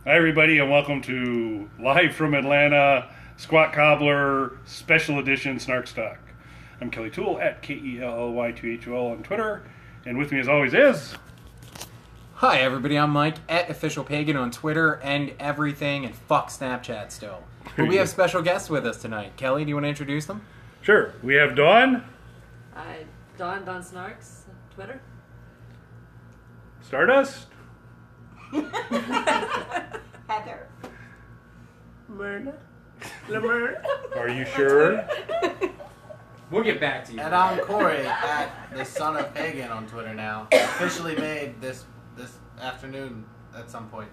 Hi, everybody, and welcome to Live from Atlanta, Squat Cobbler, Special Edition Snarkstock. I'm Kelly Toole at KELLY2HOL on Twitter, and with me as always is... Hi, everybody, I'm Mike at Official Pagan on Twitter and everything, and fuck Snapchat still. But we have special guests with us tonight. Kelly, do you want to introduce them? Sure. We have Dawn. Hi, Don Snarks, Twitter. Stardust. Heather. Myrna. Are you sure? We'll get back to you. And I'm Corey at the Son of Pagan on Twitter now. Officially made this afternoon at some point.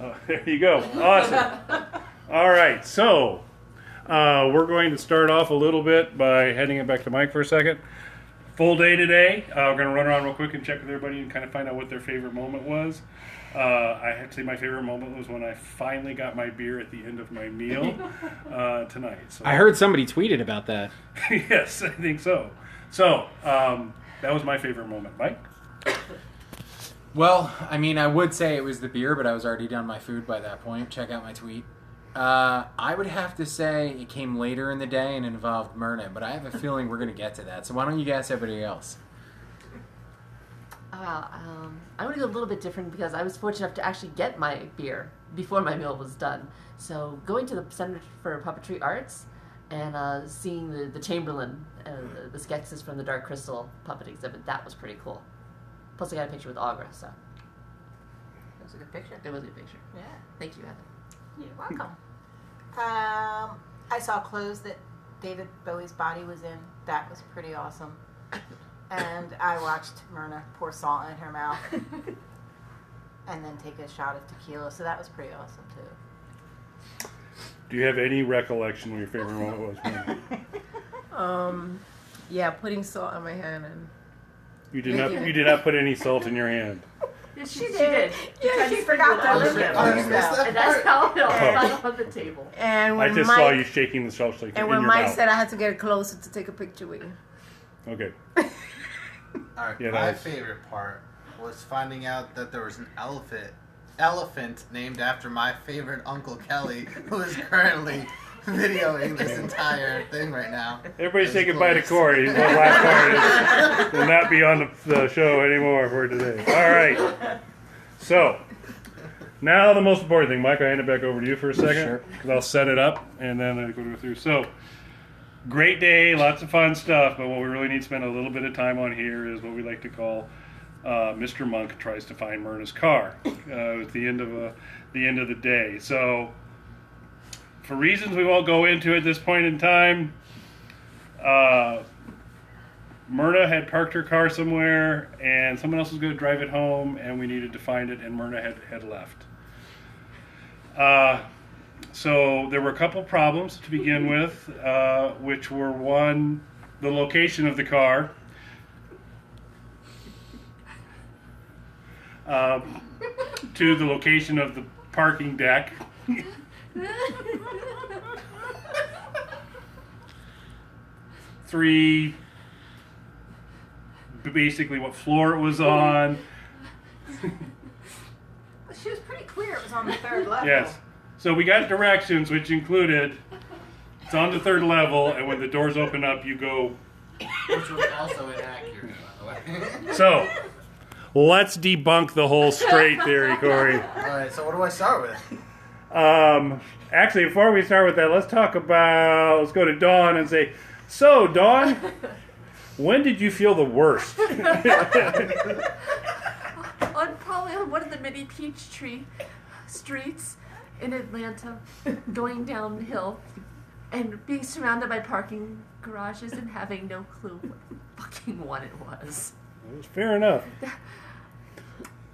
Oh, there you go. Awesome. All right, so we're going to start off a little bit by heading it back to Mike for a second. Full day today. We're going to run around real quick and check with everybody and kind of find out what their favorite moment was. I have to say my favorite moment was when I finally got my beer at the end of my meal tonight. So, I heard somebody tweeted about that. yes, I think so. So, that was my favorite moment. Mike? Well, I mean, I would say it was the beer, but I was already done my food by that point. Check out my tweet. I would have to say it came later in the day and involved Myrna, but I have a feeling we're going to get to that. So why don't you guess everybody else? I'm going to go a little bit different because I was fortunate enough to actually get my beer before my meal was done. So going to the Center for Puppetry Arts and seeing the Chamberlain, the sketches from the Dark Crystal puppet exhibit, that was pretty cool. Plus I got a picture with Augra, so. That was a good picture. It was a good picture. Yeah. Thank you, Heather. You're welcome. I saw clothes that David Bowie's body was in. That was pretty awesome. And I watched Myrna pour salt in her mouth and then take a shot of tequila. So that was pretty awesome, too. Do you have any recollection what your favorite moment was? Yeah, putting salt on my hand and You did not put any salt in your hand. She did. Yeah, she forgot to live it. And that's how it all fell on the table. and I when just Mike saw you shaking the salt like in and your when Mike mouth. said I had to get closer to take a picture with you. Okay. Alright, Yeah, my nice. favorite part was finding out that there was an elephant named after my favorite Uncle Kelly, who is currently videoing this entire thing right now. Everybody say It's goodbye to close. Corey. His last part will not be on the show anymore for today. All right. So, now the most important thing. Mike, I hand it back over to you for a second. Sure. Because I'll set it up, and then I'll go through. So, great day, lots of fun stuff, but what we really need to spend a little bit of time on here is what we like to call Mr. Monk tries to find Myrna's car at the end of the day. So, for reasons we won't go into at this point in time, Myrna had parked her car somewhere, and someone else was going to drive it home, and we needed to find it, and Myrna had left. So there were a couple problems to begin with, which were, one, the location of the car. Two, the location of the parking deck. Three, basically what floor it was on. She was pretty clear it was on the third level. Yes. So we got directions, which included it's on the third level, and when the doors open up, you go. Which was also inaccurate, by the way. So let's debunk the whole straight theory, Corey. Alright, so what do I start with? Actually, before we start with that, let's go to Dawn and say, so Dawn, when did you feel the worst? Probably on one of the many Peachtree streets in Atlanta, going downhill and being surrounded by parking garages and having no clue what fucking one it was. Fair enough.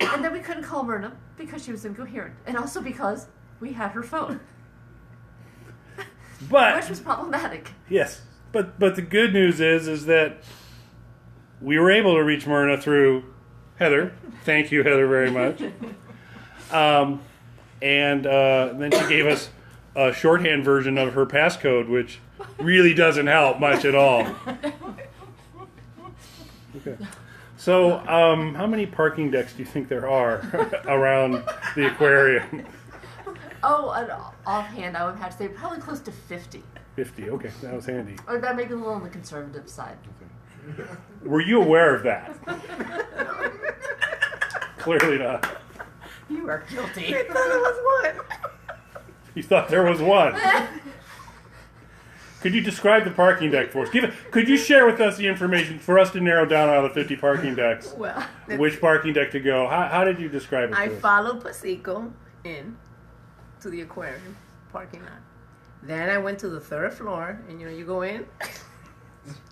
And then we couldn't call Myrna because she was incoherent, and also because we had her phone, which But was problematic. yes, but the good news is that we were able to reach Myrna through Heather. Thank you, Heather, very much. And then she gave us a shorthand version of her passcode, which really doesn't help much at all. Okay. So, how many parking decks do you think there are around the aquarium? Oh, offhand, I would have to say probably close to 50. 50. Okay, that was handy. Or that make it a little on the conservative side. Were you aware of that? Clearly not. You are guilty. I thought it was one. You thought there was one. Could you describe the parking deck for us? Could you share with us the information for us to narrow down out of the 50 parking decks? Well, Which parking deck to go? How did you describe it I to us? followed Pasico in to the aquarium parking lot. Then I went to the 3rd floor, and you go in,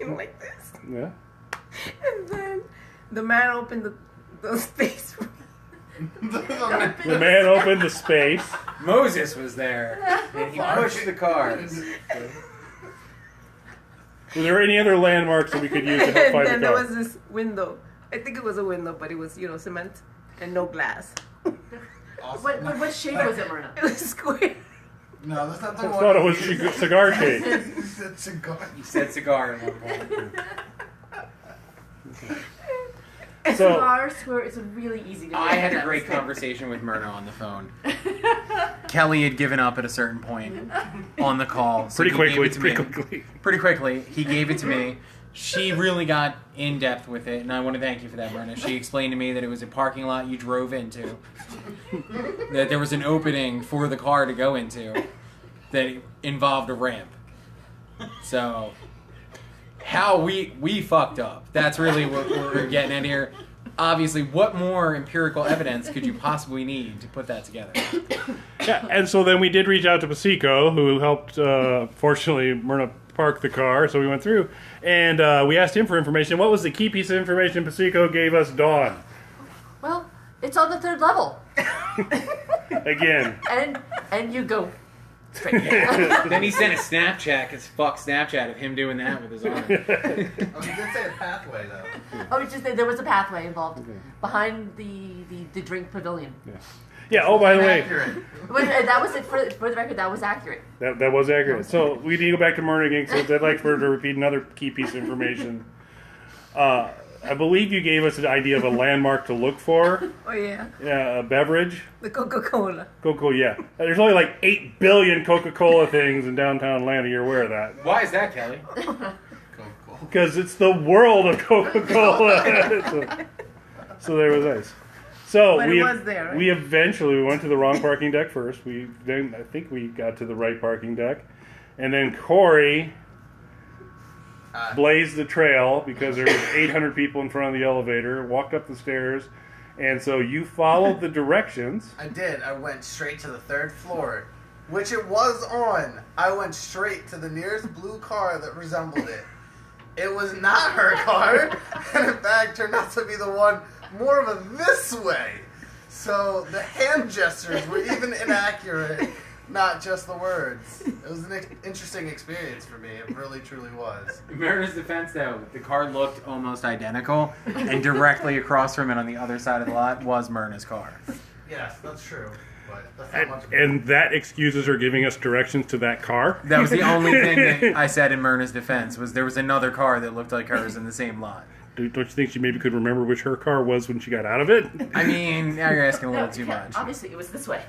like this. Yeah. And then the man opened the space. The man opened the space. Moses was there, and he pushed the cars. Were there any other landmarks that we could use to help And find then the there car? was this window. I think it was a window, but it was, cement and no glass. Awesome. What shape was it, Myrna? It was square. No, that's not the I one. thought it was cigar shape. You said cigar. He said cigar at one point. So, Cigar square is really easy to I had a that great mistake. conversation with Myrna on the phone. Kelly had given up at a certain point on the call. So pretty he gave quickly. it to me. Pretty quickly. He gave it to me. She really got in depth with it, and I want to thank you for that, Myrna. She explained to me that it was a parking lot you drove into, that there was an opening for the car to go into that involved a ramp. So, how we fucked up. That's really what we're getting at here. Obviously, what more empirical evidence could you possibly need to put that together? yeah, and so then we did reach out to Pasico, who helped, fortunately, Myrna park the car, so we went through. And we asked him for information. What was the key piece of information Pasico gave us, Dawn? Well, it's on the 3rd level. Again. And you go straight. Then he sent a Snapchat, because fuck Snapchat, of him doing that with his arm. Oh, you did say a pathway, though. Oh, it's just that there was a pathway involved behind the drink pavilion. Yeah, oh, by the way, Accurate. But that was it for the record. That was accurate. that was accurate. So we need to go back to Myrna again, because I'd like for her to repeat another key piece of information. I believe you gave us an idea of a landmark to look for. Oh, yeah. Yeah, a beverage. The Coca-Cola. Coca-Cola, yeah. There's only like 8 billion Coca-Cola things in downtown Atlanta. You're aware of that. Why is that, Kelly? Cool. Because it's the world of Coca-Cola. so there was ice. So But we it was there, right? we eventually went to the wrong parking deck first. Then I think we got to the right parking deck, and then Corey blazed the trail because there was 800 people in front of the elevator. Walked up the stairs, and so you followed the directions. I did. I went straight to the 3rd floor, which it was on. I went straight to the nearest blue car that resembled it. It was not her car, and in fact turned out to be the one more of a this way. So the hand gestures were even inaccurate, not just the words. It was an interesting experience for me. It really, truly was. In Myrna's defense, though, the car looked almost identical, and directly across from it on the other side of the lot was Myrna's car. Yes, that's true. But that's not much. And that excuses her giving us directions to that car. That was the only thing that I said in Myrna's defense, was there was another car that looked like hers in the same lot. Don't you think she maybe could remember which her car was when she got out of it? I mean, now you're asking a little No, too yeah, much. Obviously, it was this way.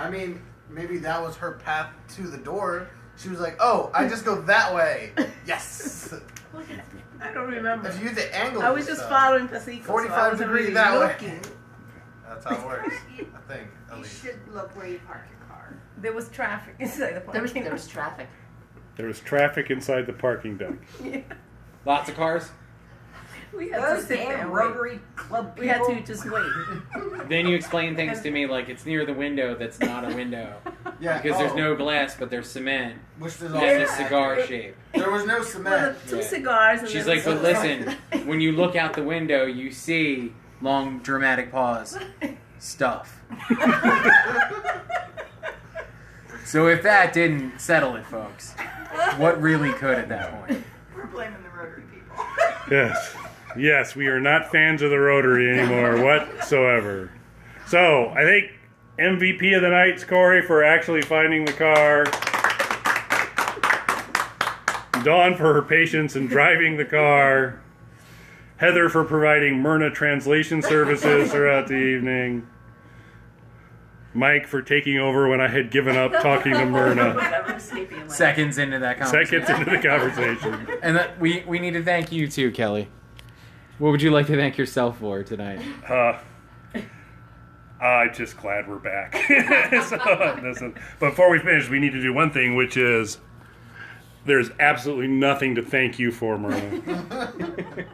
I mean, maybe that was her path to the door. She was like, "Oh, I just go that way." Yes. I don't remember. If you use the angle, I was just following Pasico. 45 so degree really that way. looking. That's how it works. I think, at You least. should look where you park your car. There was traffic inside the parking There was traffic. There was traffic inside the parking deck. Yeah. Lots of cars? We had to Those sit there damn and Rotary Club wait. people. We had to just wait. Then you explain things to me like it's near the window that's not a window. Yeah. Because there's oh, no glass, but there's cement. Which there's That's also a cigar accurate. shape. There was no Well, cement. two Yeah. cigars. And She's then like, but some- listen, when you look out the window, you see, long dramatic pause, stuff. So if that didn't settle it, folks, what really could at that point? We're blaming the Rotary people. Yes. Yes, we are not fans of the Rotary anymore whatsoever. So, I think MVP of the night's Corey for actually finding the car. Dawn for her patience in driving the car. Heather for providing Myrna translation services throughout the evening. Mike for taking over when I had given up talking to Myrna. Seconds into that conversation. Seconds into the conversation. And we need to thank you too, Kelly. What would you like to thank yourself for tonight? I'm just glad we're back. But before we finish, we need to do one thing, which is there's absolutely nothing to thank you for, Myrna.